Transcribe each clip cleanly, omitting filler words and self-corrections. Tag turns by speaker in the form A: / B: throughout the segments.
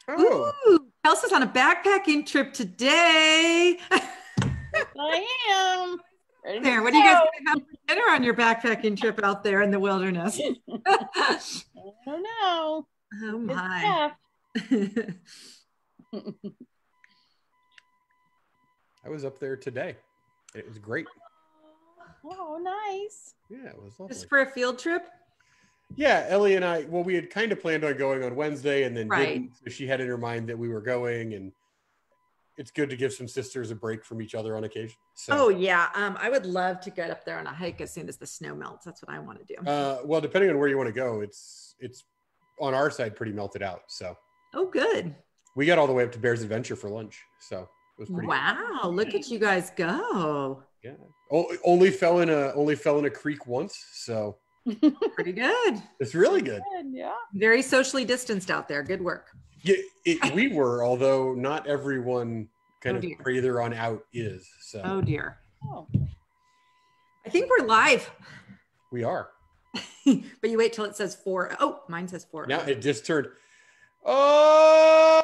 A: Oh,
B: Ooh, Kelsey's on a backpacking trip today.
C: I am ready to
B: There, what are you guys
C: go.
B: going to have for dinner on your backpacking trip out there in the wilderness?
C: I don't know.
B: Oh
C: Good
B: my.
C: stuff.
A: I was up there today. It was great.
C: Oh, nice.
A: Yeah, it was lovely.
B: Just for a field trip?
A: Yeah, Ellie and I, well, we had kind of planned on going on Wednesday and then
B: Right.
A: didn't. So she had in her mind that we were going, and it's good to give some sisters a break from each other on occasion. So,
B: Oh yeah. I would love to get up there on a hike as soon as the snow melts. That's what I want to do.
A: well, depending on where you want to go, it's on our side pretty melted out. So
B: Oh, good.
A: we got all the way up to Bears Adventure for lunch. So it was pretty
B: Wow. Look at you guys go.
A: good. Yeah. Only fell in a creek once. So
B: Pretty good.
A: it's really good.
C: Yeah.
B: Very socially distanced out there. Good work.
A: Yeah, we were, although not everyone kind
B: Oh,
A: of
B: dear.
A: further on out is. So
B: Oh dear.
C: Oh.
B: I think we're live.
A: we are.
B: But you wait till it says 4. Oh, mine says 4.
A: Now it just turned. Oh,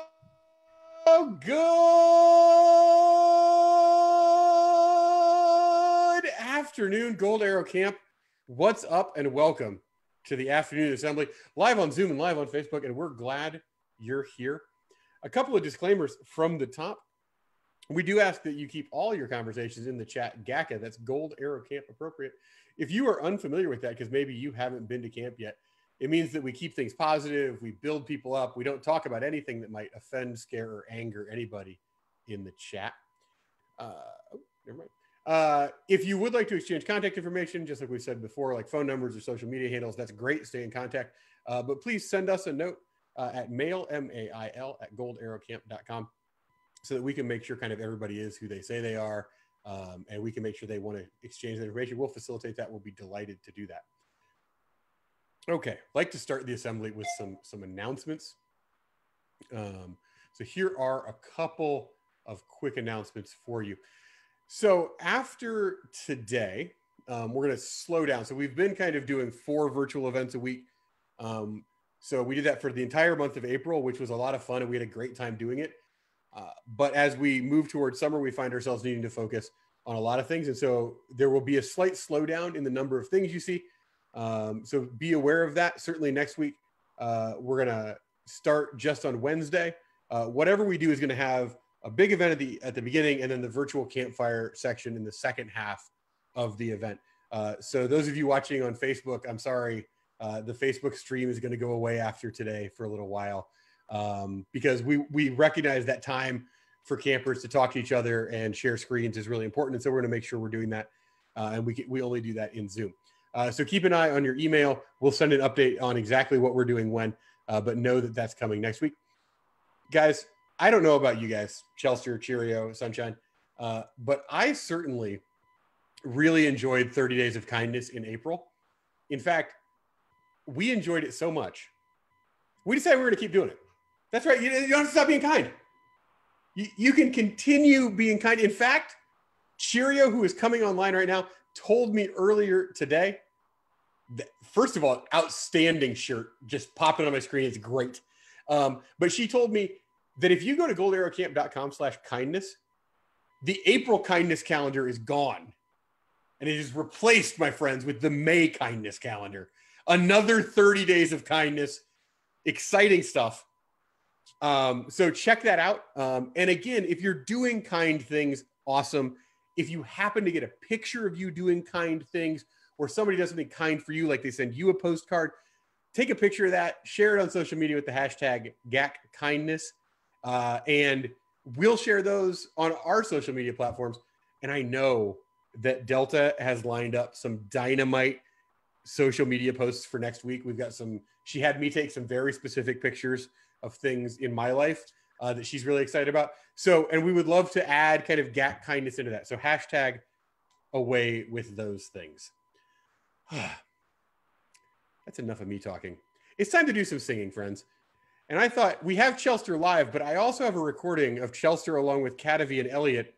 A: good afternoon, Gold Arrow Camp. What's up, and welcome to the afternoon assembly, live on Zoom and live on Facebook. And we're glad you're here. A couple of disclaimers from the top. We do ask that you keep all your conversations in the chat GACA. That's Gold Arrow Camp appropriate. If you are unfamiliar with that, because maybe you haven't been to camp yet, it means that we keep things positive. We build people up. We don't talk about anything that might offend, scare, or anger anybody in the chat. Never mind. If you would like to exchange contact information, just like we said before, like phone numbers or social media handles, that's great. Stay in contact. But please send us a note at mail, MAIL, at goldarrowcamp.com so that we can make sure kind of everybody is who they say they are. And we can make sure they want to exchange that information. We'll facilitate that. We'll be delighted to do that. Okay, like to start the assembly with some announcements. So here are a couple of quick announcements for you. So after today, we're going to slow down. So we've been kind of doing 4 virtual events a week. So we did that for the entire month of April, which was a lot of fun, and we had a great time doing it. But as we move towards summer, we find ourselves needing to focus on a lot of things. And so there will be a slight slowdown in the number of things you see. So be aware of that. Certainly next week, we're going to start just on Wednesday. Whatever we do is going to have a big event at the beginning, and then the virtual campfire section in the second half of the event. So those of you watching on Facebook, I'm sorry, the Facebook stream is going to go away after today for a little while. Because we recognize that time for campers to talk to each other and share screens is really important. And so we're going to make sure we're doing that. And we only do that in Zoom. So keep an eye on your email. We'll send an update on exactly what we're doing when, but know that that's coming next week. Guys, I don't know about you guys, Chelsea, Cheerio, Sunshine, but I certainly really enjoyed 30 Days of Kindness in April. In fact, we enjoyed it so much, we decided we were going to keep doing it. That's right. You don't have to stop being kind. You can continue being kind. In fact, Cheerio, who is coming online right now, told me earlier today that, first of all, outstanding shirt, just popping on my screen. It's great. But she told me that if you go to goldarrowcamp.com/kindness, the April kindness calendar is gone. And it is replaced, my friends, with the May kindness calendar. Another 30 days of kindness. Exciting stuff. So check that out. And again, if you're doing kind things, awesome. If you happen to get a picture of you doing kind things, or somebody does something kind for you, like they send you a postcard, take a picture of that, share it on social media with the hashtag GACKindness. And we'll share those on our social media platforms. And I know that Delta has lined up some dynamite social media posts for next week. We've got she had me take some very specific pictures of things in my life that she's really excited about. So, and we would love to add kind of GAC kindness into that. So hashtag away with those things. That's enough of me talking. It's time to do some singing, friends. And I thought we have Chelster live, but I also have a recording of Chelster along with Katavi and Elliot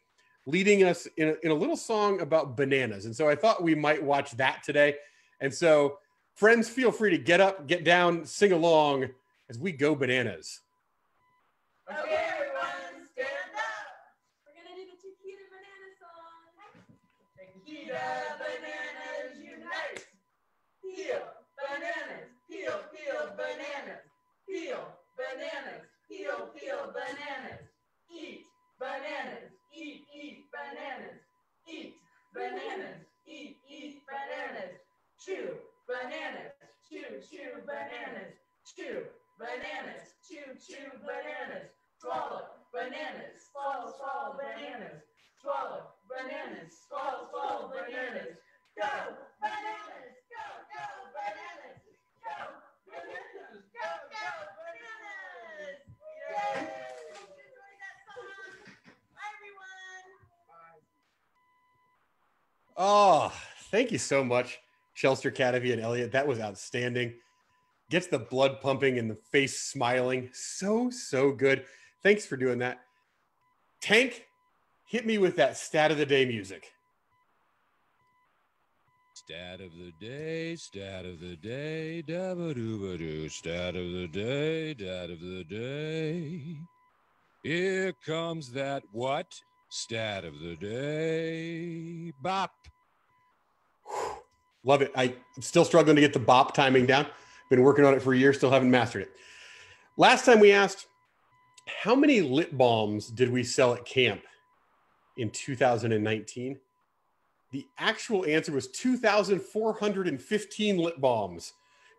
A: leading us in a little song about bananas. And so I thought we might watch that today. And so friends, feel free to get up, get down, sing along as we go bananas.
B: Okay, everyone, stand up. We're gonna do the Chiquita Banana song. Chiquita bananas unite. Peel bananas, peel, peel bananas. Peel bananas, peel, peel bananas. Eat bananas, eat, eat bananas. Eat bananas, eat, eat bananas. Chew bananas, chew, chew bananas. Chew bananas, chew, chew bananas. Swallow bananas, swallow, swallow bananas. Swallow bananas, swallow, swallow bananas. Go bananas, go, go bananas. Go bananas, go, go bananas. Yay! Enjoy that song. Bye, everyone.
A: Oh, thank you so much, Shelster, Catavi, and Elliot. That was outstanding. Gets the blood pumping and the face smiling. So, so good. Thanks for doing that. Tank, hit me with that stat of the day music.
D: Stat of the day, stat of the day, dabba-doo-ba-doo, stat of the day, stat of the day. Here comes that what? Stat of the day. Bop.
A: Love it. I'm still struggling to get the bop timing down. Been working on it for a year, still haven't mastered it. Last time we asked, how many lip balms did we sell at camp in 2019? The actual answer was 2,415 lip balms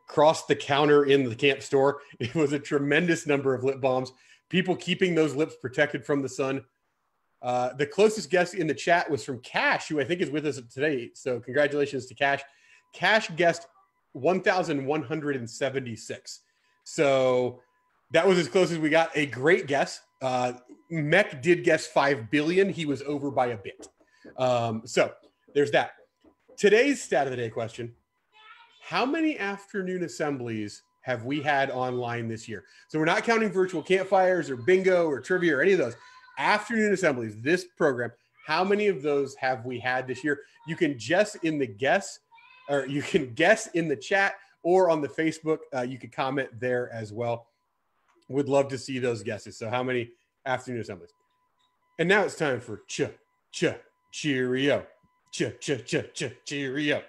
A: crossed the counter in the camp store. It was a tremendous number of lip balms. People keeping those lips protected from the sun. The closest guess in the chat was from Cash, who I think is with us today. So congratulations to Cash. Cash guessed 1,176. So that was as close as we got. A great guess. Mech did guess 5 billion. He was over by a bit. So there's that. Today's stat of the day question: how many afternoon assemblies have we had online this year? So we're not counting virtual campfires or bingo or trivia or any of those. Afternoon assemblies, this program, how many of those have we had this year? You can guess in the chat or on the Facebook. You can comment there as well. Would love to see those guesses. So how many afternoon assemblies? And now it's time for cheerio. Cheerio. Cheerio. Cheerio.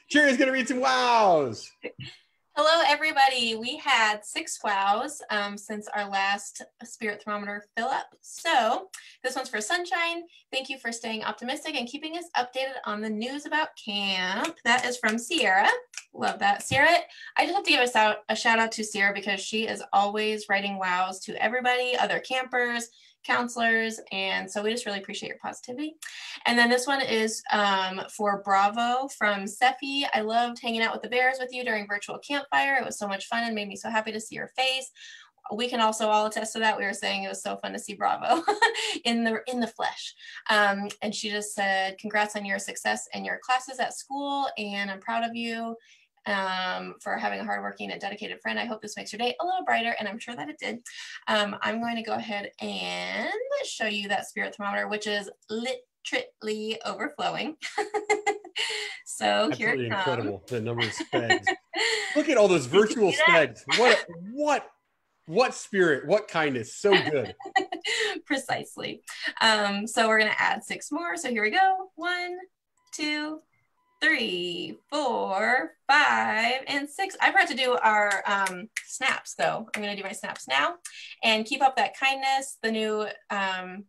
A: Cheerio's going to read some wows.
E: Hello, everybody. We had 6 wows since our last spirit thermometer fill up. So this one's for Sunshine. Thank you for staying optimistic and keeping us updated on the news about camp. That is from Sierra. Love that. Sierra, I just have to give a shout out to Sierra because she is always writing wows to everybody, other campers, counselors, and so we just really appreciate your positivity. And then this one is for Bravo from Sephi. I loved hanging out with the bears with you during virtual campfire. It was so much fun and made me so happy to see your face. We can also all attest to that. We were saying it was so fun to see Bravo in the flesh. And she just said, congrats on your success and your classes at school, and I'm proud of you for having a hardworking and dedicated friend. I hope this makes your day a little brighter, and I'm sure that it did. I'm going to go ahead and show you that spirit thermometer, which is literally overflowing. So
A: Absolutely
E: here it comes.
A: incredible, the number of spegs. Look at all those virtual spegs. What spirit, what kindness, so good.
E: Precisely. So we're going to add 6 more. So here we go. 1, 2, 3, 4, 5, and 6. I forgot to do our snaps though. I'm going to do my snaps now and keep up that kindness. The new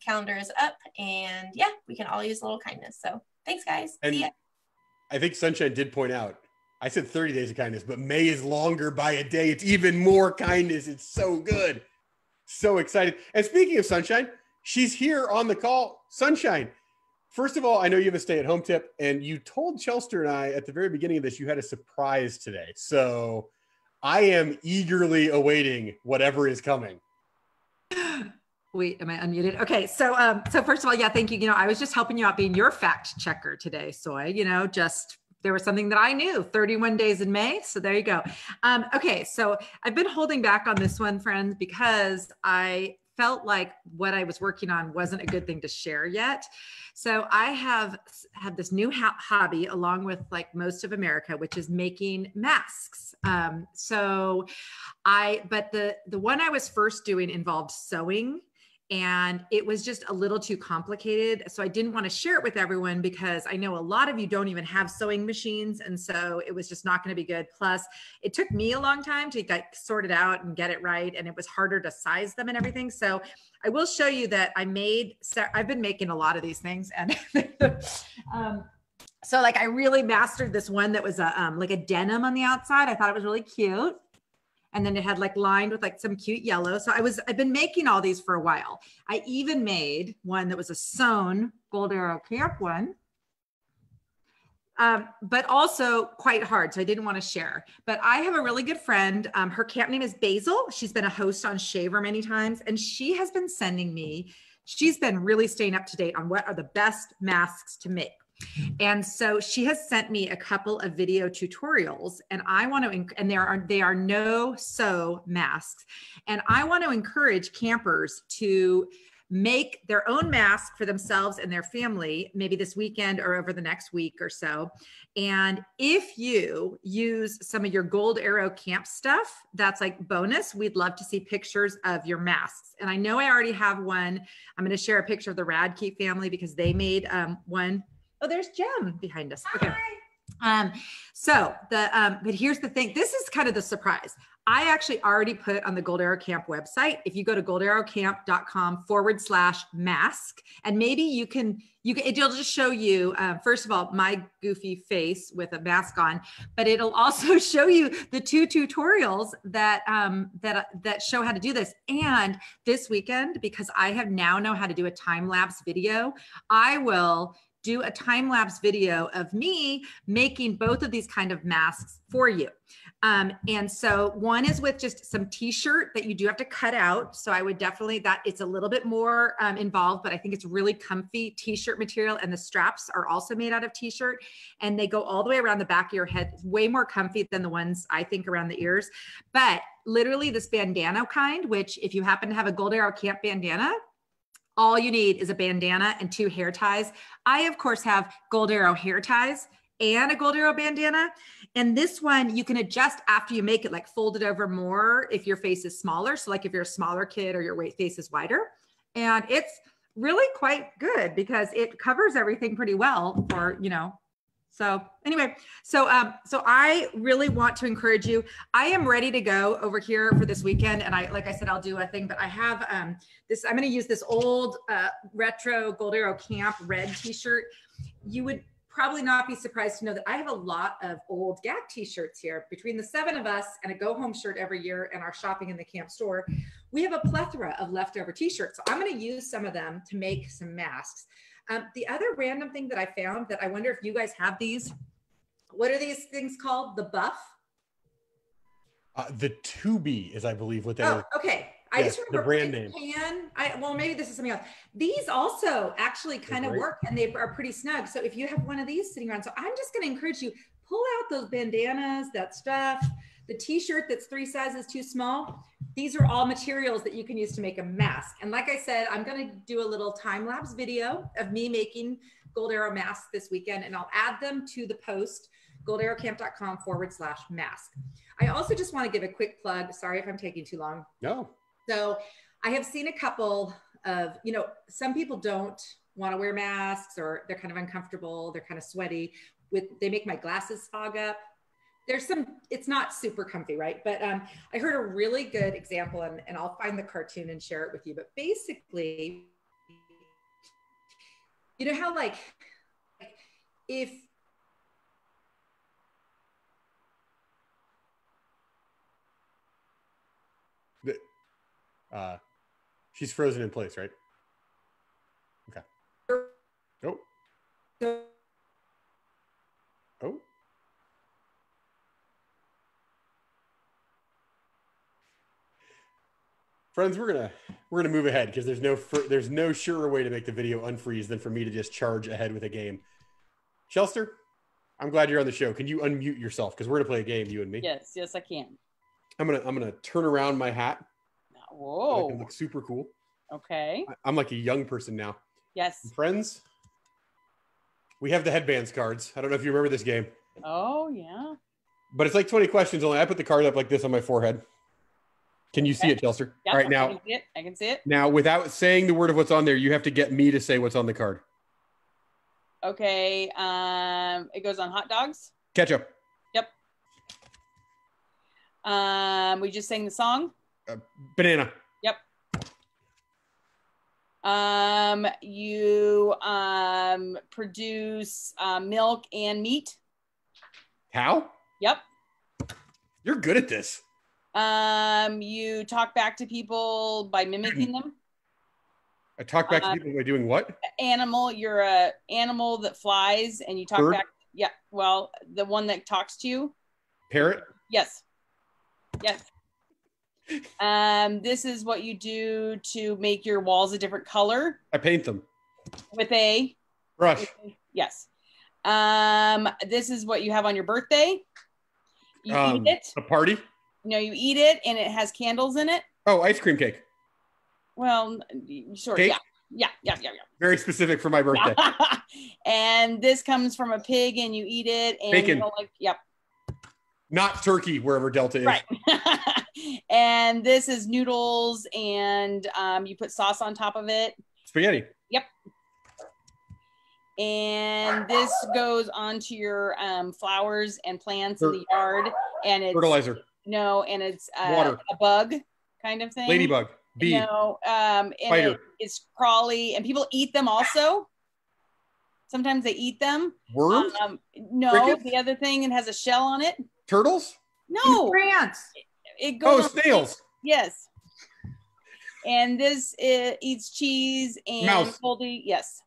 E: calendar is up, and yeah, we can all use a little kindness. So thanks, guys.
A: And
E: see ya.
A: I think Sunshine did point out, I said 30 days of kindness, but May is longer by a day. It's even more kindness. It's so good. So excited. And speaking of Sunshine, she's here on the call. Sunshine, first of all, I know you have a stay-at-home tip, and you told Shelster and I at the very beginning of this you had a surprise today. So I am eagerly awaiting whatever is coming.
B: Wait, am I unmuted? Okay, so first of all, yeah, thank you. You know, I was just helping you out being your fact checker today, Soy. You know, just there was something that I knew. 31 days in May, so there you go. Okay, so I've been holding back on this one, friends, because I felt like what I was working on wasn't a good thing to share yet. So I have had this new hobby along with like most of America, which is making masks. But the one I was first doing involved sewing, and it was just a little too complicated. So I didn't want to share it with everyone because I know a lot of you don't even have sewing machines. And so it was just not going to be good. Plus it took me a long time to get sorted out and get it right. And it was harder to size them and everything. So I will show you that I've been making a lot of these things. And so like I really mastered this one that was like a denim on the outside. I thought it was really cute. And then it had like lined with like some cute yellow. So I've been making all these for a while. I even made one that was a sewn Gold Arrow Camp one, but also quite hard. So I didn't want to share, but I have a really good friend. Her camp name is Basil. She's been a host on Shaver many times. And she has been sending me, she's been really staying up to date on what are the best masks to make. And so she has sent me a couple of video tutorials, and I want to, and they are no sew masks. And I want to encourage campers to make their own mask for themselves and their family, maybe this weekend or over the next week or so. And if you use some of your Gold Arrow Camp stuff, that's like bonus. We'd love to see pictures of your masks. And I know I already have one. I'm going to share a picture of the Radke family because they made one. Oh, there's Jem behind us. Okay. But here's the thing. This is kind of the surprise. I actually already put on the Gold Arrow Camp website. If you go to goldarrowcamp.com/mask, and maybe it'll just show you, first of all, my goofy face with a mask on, but it'll also show you the 2 tutorials that show how to do this. And this weekend, because I have now know how to do a time-lapse video, I will do a time-lapse video of me making both of these kind of masks for you. And so one is with just some t-shirt that you do have to cut out. So I would definitely, that it's a little bit more involved, but I think it's really comfy t-shirt material. And the straps are also made out of t-shirt, and they go all the way around the back of your head. It's way more comfy than the ones I think around the ears. But literally this bandana kind, which if you happen to have a Gold Arrow Camp bandana, all you need is a bandana and 2 hair ties. I, of course, have Gold Arrow hair ties and a Gold Arrow bandana. And this one you can adjust after you make it, like fold it over more if your face is smaller. So like if you're a smaller kid or your face is wider. And it's really quite good because it covers everything pretty well for, So anyway, so I really want to encourage you. I am ready to go over here for this weekend. And like I said, I'll do a thing, but I have I'm going to use this old retro Gold Arrow Camp red t-shirt. You would probably not be surprised to know that I have a lot of old GAC t-shirts here. Between the 7 of us and a go home shirt every year and our shopping in the camp store, we have a plethora of leftover t-shirts. So I'm going to use some of them to make some masks. The other random thing that I found that I wonder if you guys have these, what are these things called? The buff?
A: The Tubi is, I believe, what that is.
B: Okay. I just remember the brand name. Well, maybe this is something else. These also actually kind of work, and they are pretty snug. So if you have one of these sitting around, so I'm just going to encourage you, pull out those bandanas, that stuff, the t-shirt that's 3 sizes too small. These are all materials that you can use to make a mask. And like I said, I'm going to do a little time-lapse video of me making Gold Arrow masks this weekend, and I'll add them to the post, goldarrowcamp.com/mask. I also just want to give a quick plug. Sorry if I'm taking too long.
A: No.
B: So I have seen a couple of, some people don't want to wear masks, or they're kind of uncomfortable. They're kind of sweaty. They make my glasses fog up. It's not super comfy, right? But I heard a really good example, and I'll find the cartoon and share it with you. But basically, you know how like if
A: she's frozen in place, right? Okay. Oh. Oh. Friends, we're gonna move ahead because there's no surer way to make the video unfreeze than for me to just charge ahead with a game. Shelster, I'm glad you're on the show. Can you unmute yourself? Because we're gonna play a game, you and me.
C: Yes, I can.
A: I'm gonna turn around my hat.
C: Whoa.
A: It looks super cool.
C: Okay.
A: I'm like a young person now.
C: Yes.
A: Friends, we have the headbands cards. I don't know if you remember this game,
C: Oh, yeah.
A: but it's like 20 questions only. I put the card up like this on my forehead. Can you see it, Chelsea?
C: Yep,
A: All right,
C: I
A: now,
C: can see it. I can see it.
A: now without saying the word of what's on there, you have to get me to say what's on the card.
C: Okay. It goes on hot dogs.
A: Ketchup,
C: Yep. We just sang the song.
A: banana,
C: You produce milk and meat.
A: cow.
C: Yep.
A: You're good at this.
C: You talk back to people by mimicking them.
A: I talk back to people by doing what?
C: Animal, you're a animal that flies and you talk
A: Bird?
C: back. Yeah. Well, the one that talks to you.
A: Parrot,
C: Yes. Yes. This is what you do to make your walls a different color
A: I paint them.
C: with a
A: Brush,
C: yes. This is what you have on your birthday. You eat it.
A: a party.
C: No, you eat it and it has candles in it.
A: Oh, ice cream cake.
C: Well, sort of.
A: Cake?
C: Yeah.
A: Very specific for my birthday.
C: And this comes from a pig and you eat it and
A: Bacon.
C: you don't like, yep.
A: Not turkey, wherever Delta is.
C: Right. And this is noodles and you put sauce on top of it.
A: Spaghetti.
C: And this goes onto your flowers and plants in the yard. And it's
A: Fertilizer.
C: no, and it's
A: Water.
C: a bug kind of thing.
A: Ladybug. Bee.
C: No, and
A: Spider.
C: it's crawly, and people eat them also. Sometimes they eat them.
A: Worms.
C: No,
A: Crickets?
C: the other thing, it has a shell on it.
A: Turtles.
C: No,
B: France.
C: it
A: Oh,
C: goes. on-
A: snails.
C: Yes. And this eats cheese and
A: Mouse.
C: moldy. Yes.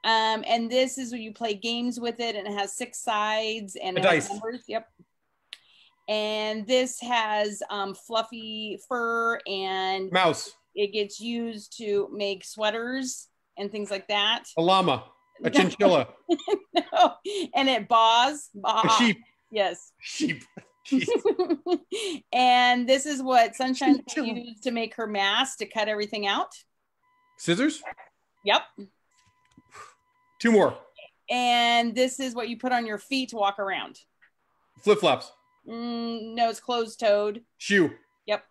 C: And this is when you play games with it, and it has 6 sides and
A: A
C: it has
A: dice.
C: numbers. Yep. And this has fluffy fur, and
A: Mouse.
C: it gets used to make sweaters and things like that.
A: A llama. A chinchilla.
C: No. And it baws.
A: A sheep.
C: Yes.
A: Sheep. Jeez.
C: And this is what Sunshine
A: Chinchilla.
C: used to make her mask to cut everything out.
A: Scissors.
C: Yep.
A: 2 more.
C: And this is what you put on your feet to walk around.
A: Flip flops.
C: No, it's closed toed.
A: Shoe.
C: Yep.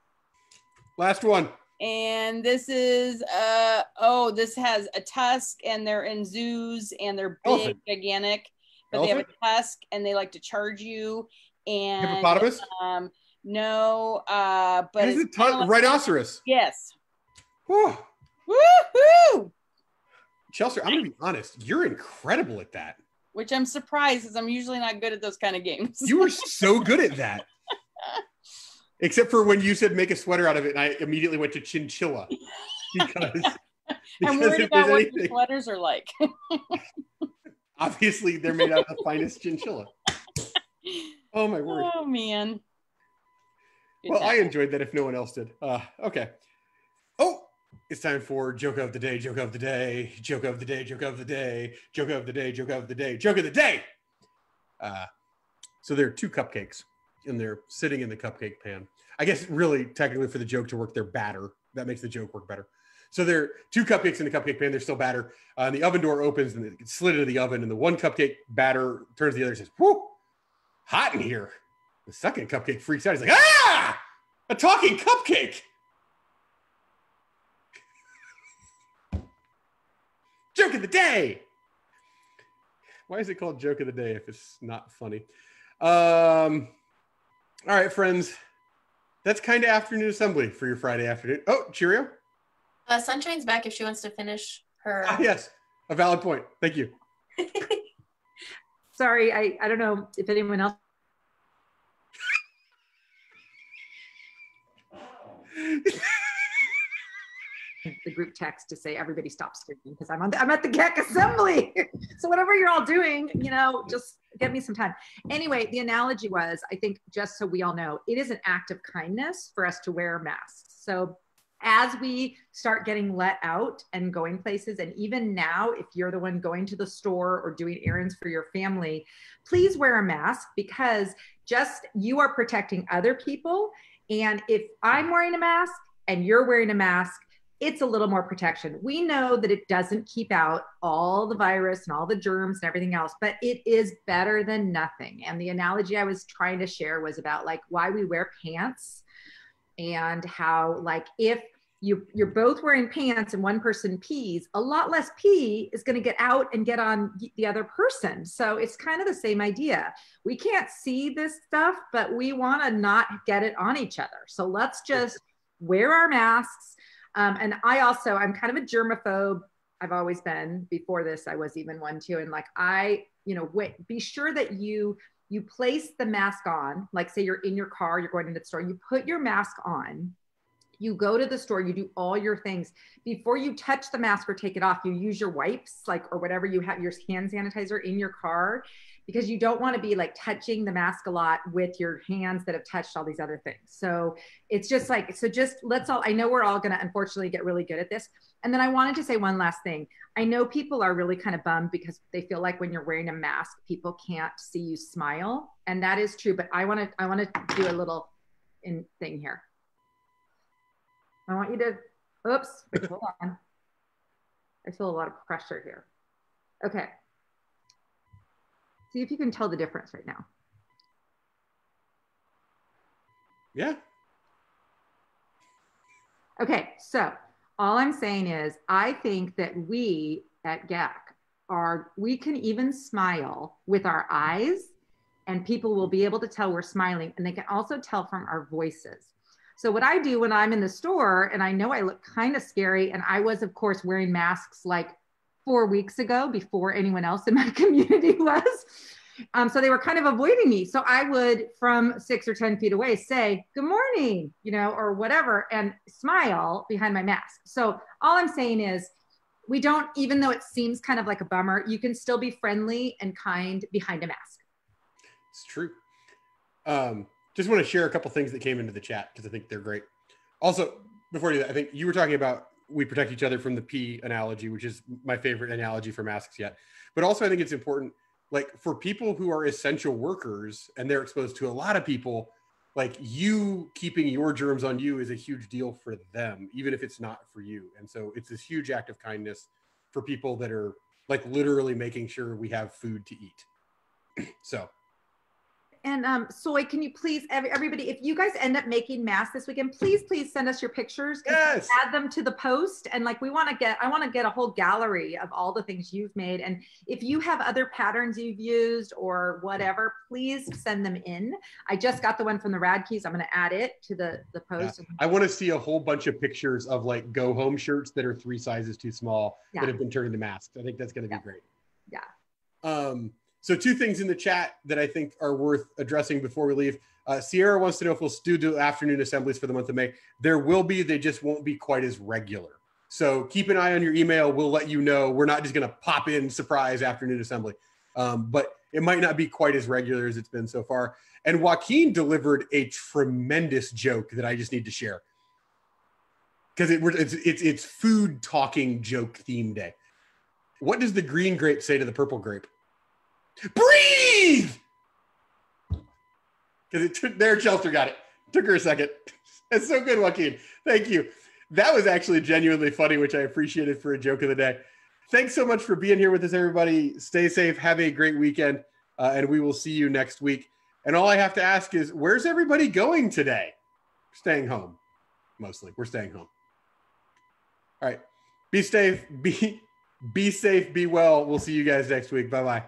A: Last one.
C: And this is this has a tusk, and they're in zoos and they're big,
A: Elephant.
C: gigantic, but they have
A: Elephant?
C: a tusk and they like to charge you. And
A: Hippopotamus.
C: no, but
A: Has
C: it's
A: a ton- rhinoceros.
C: yes.
A: Whew.
C: Woohoo!
A: Chelsea, I'm gonna be honest. You're incredible at that.
C: Which I'm surprised, because I'm usually not good at those kind of games.
A: You were so good at that. Except for when you said make a sweater out of it, and I immediately went to chinchilla. Because
C: I'm worried
A: if there's
C: about what your
A: anything,
C: sweaters are like.
A: obviously they're made out of the finest chinchilla. Oh my word.
C: Oh man. Good
A: Well, I
C: time.
A: enjoyed that if no one else did. Okay. Oh, it's time for joke of the day, joke of the day, joke of the day, joke of the day, joke of the day, joke of the day, joke of the day. So there are 2 cupcakes, and they're sitting in the cupcake pan. I guess really, technically, for the joke to work, they're batter. That makes the joke work better. So there are 2 cupcakes in the cupcake pan. They're still batter. And the oven door opens, and it gets slid into the oven. And the one cupcake batter turns to the other and says, "Whoo, hot in here." The second cupcake freaks out. He's like, "Ah, a talking cupcake." Joke of the day. Why is it called joke of the day if it's not funny? All right, friends. That's kind of afternoon assembly for your Friday afternoon. Oh, cheerio.
E: Sunshine's back if she wants to finish her.
A: Ah, yes, a valid point. Thank you.
B: Sorry, I don't know if anyone else. The group text to say everybody stop screaming because I'm at the GEC assembly. So whatever you're all doing, just give me some time. Anyway, the analogy was, I think, just so we all know, it is an act of kindness for us to wear masks. So as we start getting let out and going places, and even now, if you're the one going to the store or doing errands for your family, please wear a mask, because just you are protecting other people. And if I'm wearing a mask and you're wearing a mask, it's a little more protection. We know that it doesn't keep out all the virus and all the germs and everything else, but it is better than nothing. And the analogy I was trying to share was about like why we wear pants, and how like if you're both wearing pants and one person pees, a lot less pee is going to get out and get on the other person. So it's kind of the same idea. We can't see this stuff, but we want to not get it on each other. So let's just wear our masks. And I'm kind of a germaphobe. I've always been. Before this, I was even one too. And like, be sure that you place the mask on. Like say you're in your car, you're going into the store, you put your mask on, you go to the store, you do all your things. Before you touch the mask or take it off, you use your wipes, like, or whatever you have, your hand sanitizer in your car, because you don't want to be like touching the mask a lot with your hands that have touched all these other things. So it's just like, let's all, I know we're all going to unfortunately get really good at this. And then I wanted to say one last thing. I know people are really kind of bummed because they feel like when you're wearing a mask, people can't see you smile. And that is true, but I want to do a little thing here. I want you to, hold on. I feel a lot of pressure here. Okay. See if you can tell the difference right now.
A: Yeah.
B: Okay, so all I'm saying is I think that we at GAC we can even smile with our eyes, and people will be able to tell we're smiling, and they can also tell from our voices. So what I do when I'm in the store, and I know I look kind of scary, and I was, of course, wearing masks like 4 weeks ago before anyone else in my community was. So they were kind of avoiding me. So I would, from 6 or 10 feet away, say, good morning, or whatever, and smile behind my mask. So all I'm saying is we don't, even though it seems kind of like a bummer, you can still be friendly and kind behind a mask.
A: It's true. Just want to share a couple things that came into the chat because I think they're great. Also, before I do that, I think you were talking about we protect each other from the pee analogy, which is my favorite analogy for masks yet. But also I think it's important, like for people who are essential workers and they're exposed to a lot of people, like you keeping your germs on you is a huge deal for them, even if it's not for you. And so it's this huge act of kindness for people that are like literally making sure we have food to eat. So.
B: And Soy, can you please, everybody, if you guys end up making masks this weekend, please send us your pictures.
A: Yes.
B: Add them to the post. And like, I want to get a whole gallery of all the things you've made. And if you have other patterns you've used or whatever, please send them in. I just got the one from the Radkeys. I'm going to add it to the post.
A: Yeah. I want to see a whole bunch of pictures of like go home shirts that are 3 sizes too small that have been turned into masks. I think that's going to be great.
B: Yeah.
A: So 2 things in the chat that I think are worth addressing before we leave. Sierra wants to know if we'll still do afternoon assemblies for the month of May. There will be, they just won't be quite as regular. So keep an eye on your email. We'll let you know. We're not just going to pop in surprise afternoon assembly, but it might not be quite as regular as it's been so far. And Joaquin delivered a tremendous joke that I just need to share because it's food talking joke theme day. What does the green grape say to the purple grape? Breathe! Because Chelsea got it. Took her a second. It's so good, Joaquin. Thank you. That was actually genuinely funny, which I appreciated for a joke of the day. Thanks so much for being here with us, everybody. Stay safe. Have a great weekend. And we will see you next week. And all I have to ask is, where's everybody going today? Staying home. Mostly. We're staying home. All right. Be safe. Be safe. Be well. We'll see you guys next week. Bye-bye.